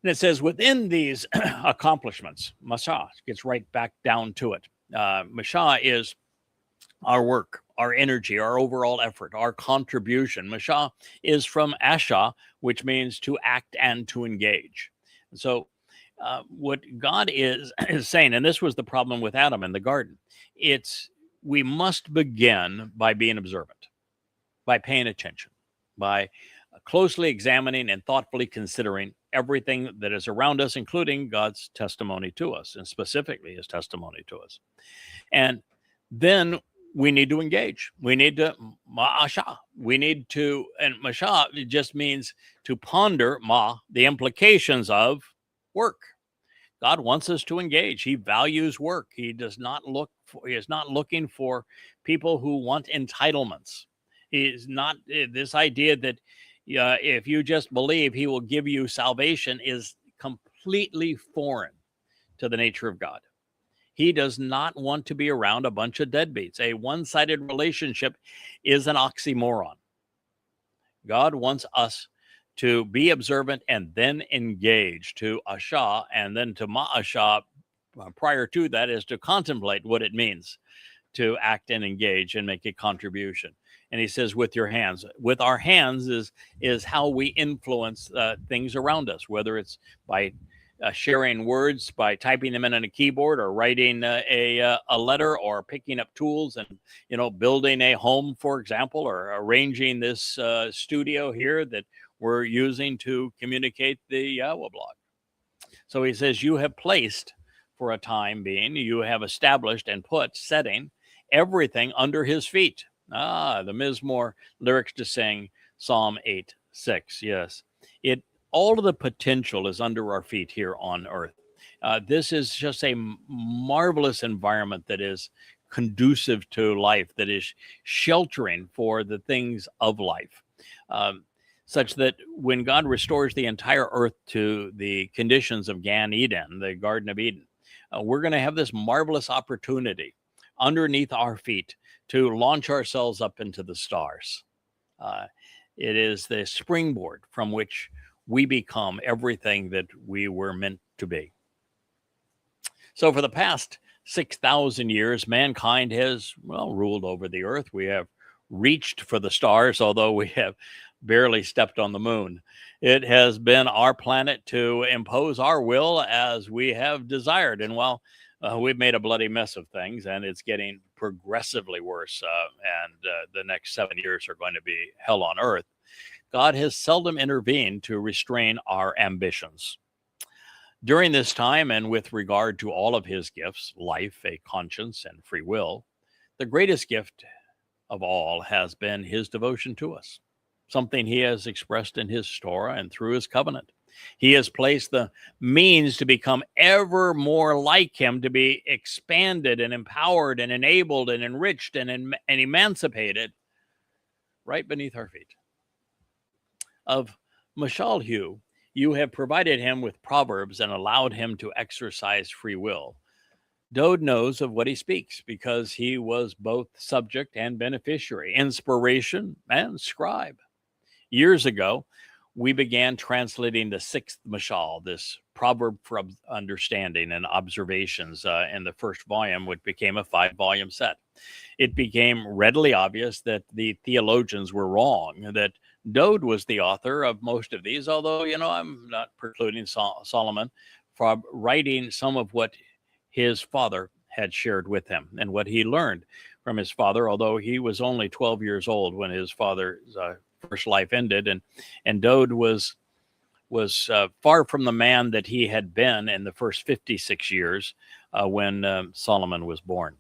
And it says within these accomplishments, mashal gets right back down to it. Mashal is our work, our energy, our overall effort, our contribution. Mashal is from asha, which means to act and to engage. So what God is saying, and this was the problem with Adam in the garden, we must begin by being observant, by paying attention, by closely examining and thoughtfully considering everything that is around us, including God's testimony to us, and specifically his testimony to us. And then we need to engage. We need to ma'asha. We need to, and mashal just means to ponder the implications of work. God wants us to engage. He values work. He is not looking for people who want entitlements. He is not this idea that if you just believe he will give you salvation is completely foreign to the nature of God. He does not want to be around a bunch of deadbeats. A one-sided relationship is an oxymoron. God wants us to be observant and then engage, to asha, and then to ma'asha. Prior to that is to contemplate what it means to act and engage and make a contribution. And he says, with your hands. With our hands is how we influence things around us, whether it's by sharing words, by typing them in on a keyboard, or writing a letter, or picking up tools and building a home, for example, or arranging this studio here that we're using to communicate the Yahowah blog. So he says, you have placed, for a time being, you have established and setting everything under his feet. The Mizmowr lyrics to sing Psalm 8:6. Yes, all of the potential is under our feet here on earth. This is just a marvelous environment that is conducive to life, that is sheltering for the things of life, such that when God restores the entire earth to the conditions of Gan Eden, the Garden of Eden, we're going to have this marvelous opportunity underneath our feet to launch ourselves up into the stars. It is the springboard from which we become everything that we were meant to be. So for the past 6,000 years, mankind has, ruled over the earth. We have reached for the stars, although we have barely stepped on the moon. It has been our planet to impose our will as we have desired. And while we've made a bloody mess of things, and it's getting progressively worse, and the next 7 years are going to be hell on earth, God has seldom intervened to restrain our ambitions. During this time, and with regard to all of his gifts, life, a conscience, and free will, the greatest gift of all has been his devotion to us, something he has expressed in his Torah and through his covenant. He has placed the means to become ever more like him, to be expanded and empowered and enabled and enriched and emancipated right beneath our feet. Of mashal, you have provided him with proverbs and allowed him to exercise free will. Dowd knows of what he speaks because he was both subject and beneficiary, inspiration and scribe. Years ago, we began translating the sixth mashal, this proverb for understanding and observations, in the first volume, which became a 5-volume set. It became readily obvious that the theologians were wrong, that Dowd was the author of most of these, although, I'm not precluding Solomon from writing some of what his father had shared with him and what he learned from his father, although he was only 12 years old when his father's first life ended, and Dowd was far from the man that he had been in the first 56 years when Solomon was born.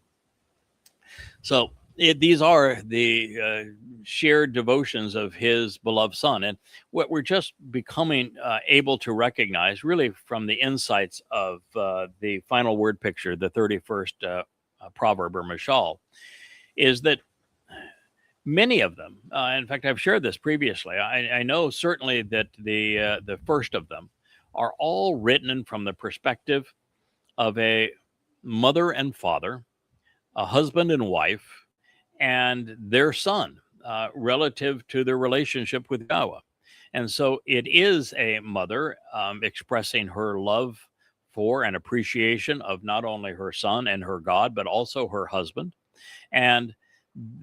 So these are the shared devotions of his beloved son, and what we're just becoming able to recognize, really from the insights of the final word picture, the 31st proverb or mashal, is that many of them, in fact, I've shared this previously, I know certainly that the first of them are all written from the perspective of a mother and father, a husband and wife, and their son relative to their relationship with Yahowah. And so it is a mother expressing her love for and appreciation of not only her son and her God, but also her husband. And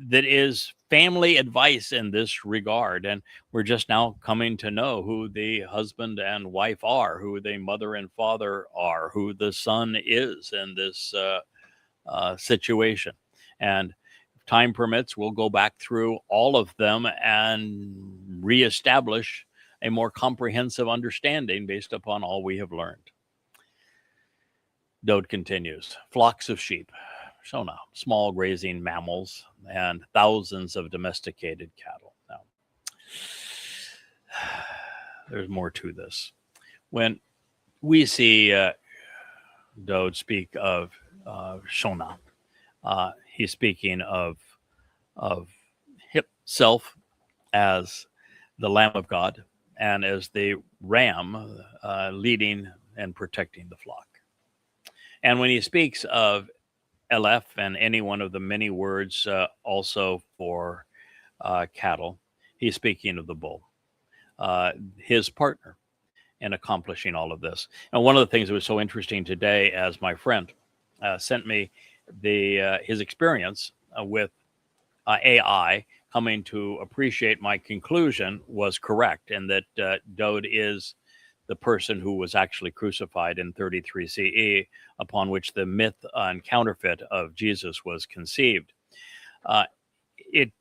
that is family advice in this regard. And we're just now coming to know who the husband and wife are, who the mother and father are, who the son is in this situation. And if time permits, we'll go back through all of them and reestablish a more comprehensive understanding based upon all we have learned. Dowd continues, flocks of sheep, tsoneh, small grazing mammals, and thousands of domesticated cattle. Now, there's more to this. When we see Dowd speak of tsoneh, he's speaking of himself as the Lamb of God and as the ram leading and protecting the flock. And when he speaks of Aleph and any one of the many words also for cattle, he's speaking of the bull, his partner in accomplishing all of this. And one of the things that was so interesting today, as my friend sent me his experience with AI, coming to appreciate my conclusion was correct, and that Dowd is the person who was actually crucified in 33 CE, upon which the myth and counterfeit of Jesus was conceived. It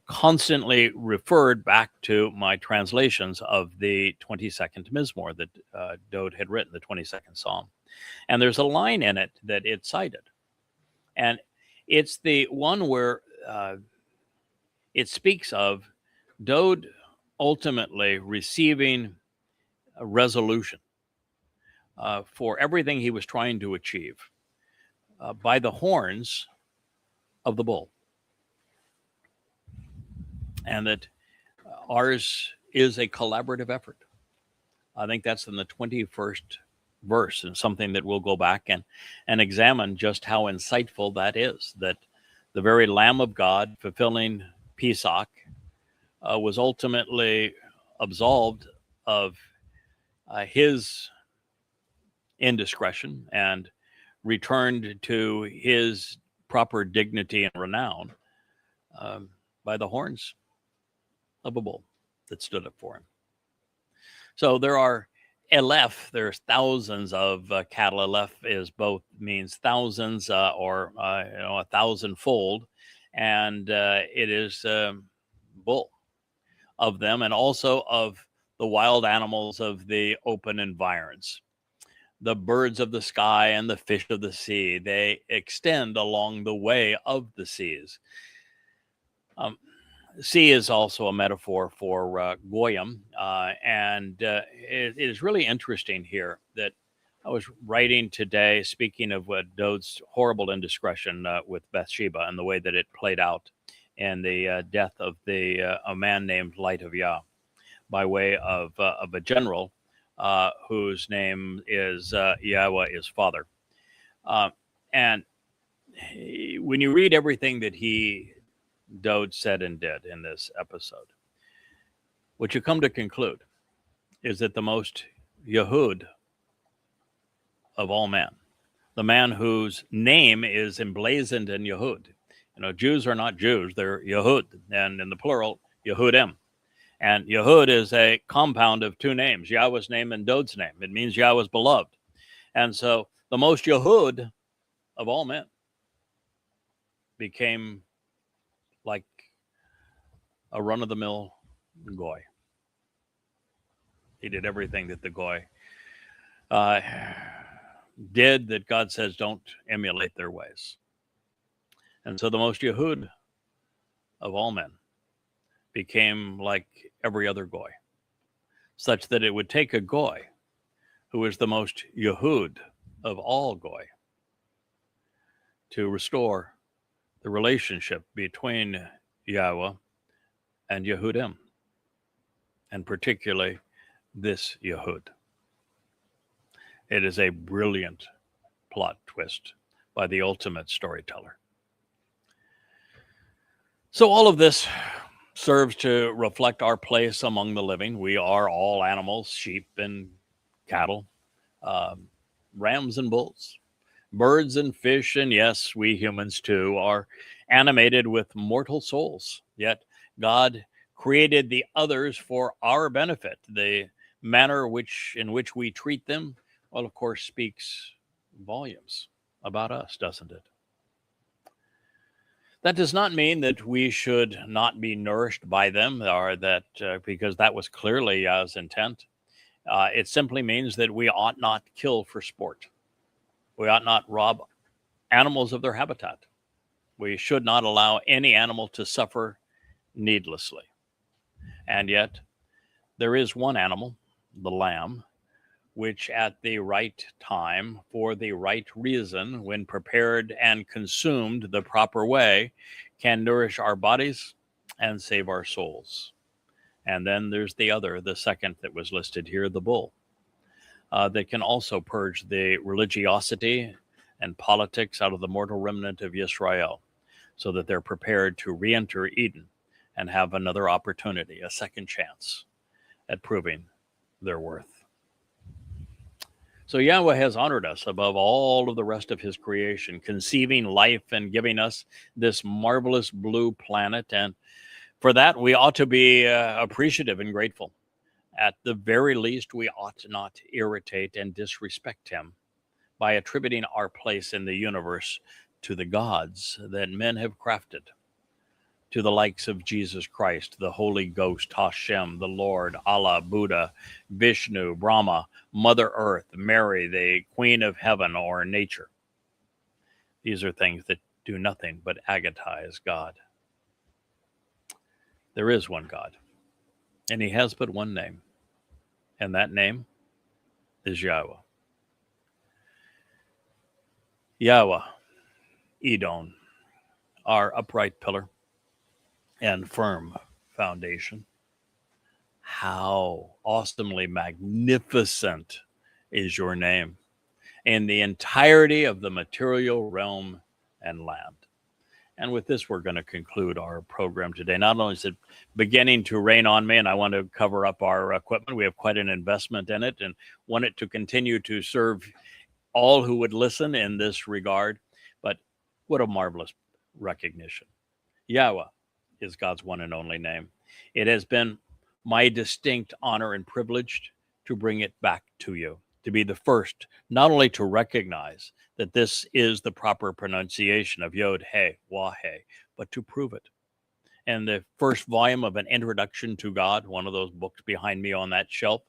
constantly referred back to my translations of the 22nd Mizmowr that Dowd had written, the 22nd Psalm. And there's a line in it that it cited. And it's the one where it speaks of Dowd ultimately receiving a resolution for everything he was trying to achieve by the horns of the bull. And that ours is a collaborative effort. I think that's in the 21st verse, and something that we'll go back and examine just how insightful that is, that the very Lamb of God fulfilling Pesach was ultimately absolved of his indiscretion and returned to his proper dignity and renown by the horns of a bull that stood up for him. So there are Aleph, there's thousands of cattle. Aleph means thousands or a thousandfold, and it is bull of them, and also of the wild animals of the open environs. The birds of the sky and the fish of the sea, they extend along the way of the seas. Sea is also a metaphor for goyim, and it is really interesting here that I was writing today, speaking of Dowd's horrible indiscretion with Bathsheba and the way that it played out in the death of a man named Light of Yah, by way of a general whose name is Yahowah is father. And when you read everything that Dowd said and did in this episode, what you come to conclude is that the most Yehud of all men, the man whose name is emblazoned in Yehud. Jews are not Jews, they're Yehud, and in the plural, Yehudim. And Yehud is a compound of two names, Yahweh's name and Dowd's name. It means Yahweh's beloved. And so the most Yehud of all men became like a run-of-the-mill goy. He did everything that the goy did that God says don't emulate their ways. And so the most Yehud of all men became like every other goy, such that it would take a goy who is the most Yehud of all goy to restore the relationship between Yahowah and Yehudim, and particularly this Yehud. It is a brilliant plot twist by the ultimate storyteller. So all of this serves to reflect our place among the living. We are all animals, sheep and cattle, um, rams and bulls, birds and fish, and yes, we humans too are animated with mortal souls. Yet God created the others for our benefit. The manner in which we treat them, well, of course, speaks volumes about us, doesn't it? That does not mean that we should not be nourished by them, or that because that was clearly Yah's intent. It simply means that we ought not kill for sport. We ought not rob animals of their habitat. We should not allow any animal to suffer needlessly. And yet, there is one animal, the lamb, which at the right time, for the right reason, when prepared and consumed the proper way, can nourish our bodies and save our souls. And then there's the other, the second that was listed here, the bull, that can also purge the religiosity and politics out of the mortal remnant of Israel, so that they're prepared to re-enter Eden and have another opportunity, a second chance at proving their worth. So Yahweh has honored us above all of the rest of his creation, conceiving life and giving us this marvelous blue planet. And for that, we ought to be appreciative and grateful. At the very least, we ought not irritate and disrespect him by attributing our place in the universe to the gods that men have crafted, to the likes of Jesus Christ, the Holy Ghost, Hashem, the Lord, Allah, Buddha, Vishnu, Brahma, Mother Earth, Mary, the Queen of Heaven, or nature. These are things that do nothing but agatize God. There is one God, and he has but one name, and that name is Yahweh. Yahweh, Edom, our upright pillar and firm foundation. How awesomely magnificent is your name in the entirety of the material realm and land. And with this, we're going to conclude our program today. Not only is it beginning to rain on me, and I want to cover up our equipment, we have quite an investment in it and want it to continue to serve all who would listen in this regard. But what a marvelous recognition. Yahweh is God's one and only name. It has been my distinct honor and privilege to bring it back to you, to be the first, not only to recognize that this is the proper pronunciation of Yod, He, Wah, He, but to prove it. And the first volume of An Introduction to God, one of those books behind me on that shelf,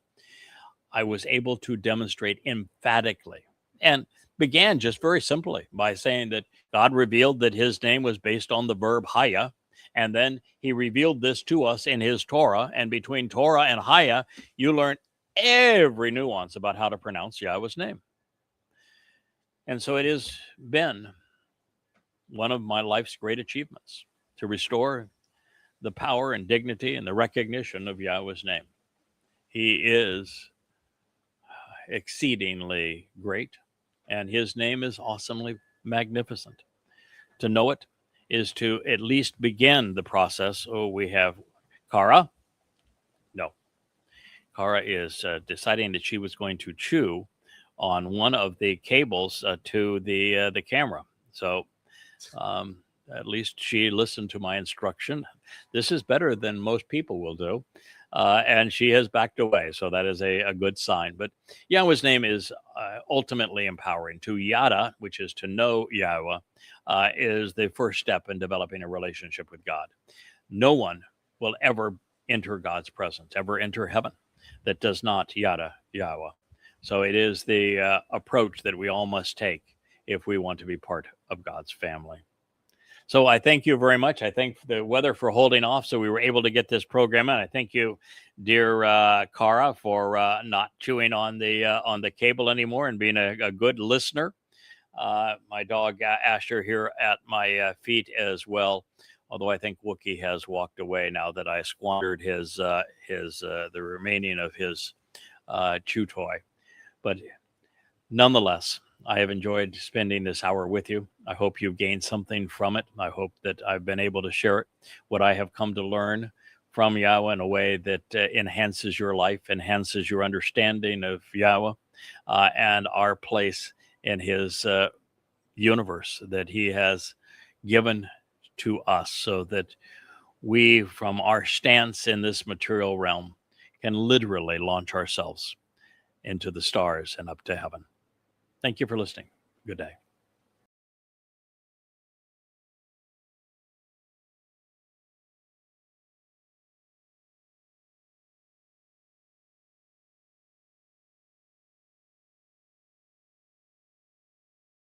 I was able to demonstrate emphatically, and began just very simply by saying that God revealed that his name was based on the verb haya, and then he revealed this to us in his Torah, and between Torah and haya, you learn every nuance about how to pronounce Yahweh's name. And so it has been one of my life's great achievements to restore the power and dignity and the recognition of Yahweh's name. He is exceedingly great, and his name is awesomely magnificent. To know it is to at least begin the process. Oh, we have Kara. No, Kara is deciding that she was going to chew on one of the cables to the camera. So at least she listened to my instruction. This is better than most people will do. And she has backed away. So that is a good sign. But Yahweh's name is ultimately empowering. To Yada, which is to know Yahweh, is the first step in developing a relationship with God. No one will ever enter God's presence, ever enter heaven, that does not Yada Yahweh. So it is the approach that we all must take if we want to be part of God's family. So I thank you very much. I thank the weather for holding off, so we were able to get this program in. I thank you, dear Kara, for not chewing on the cable anymore and being a good listener. My dog Asher here at my feet as well. Although I think Wookie has walked away now that I squandered the remaining of his chew toy. But nonetheless, I have enjoyed spending this hour with you. I hope you've gained something from it. I hope that I've been able to share it, what I have come to learn from Yahowah in a way that enhances your life, enhances your understanding of Yahowah and our place in his universe that he has given to us, so that we, from our stance in this material realm, can literally launch ourselves into the stars and up to heaven. Thank you for listening. Good day.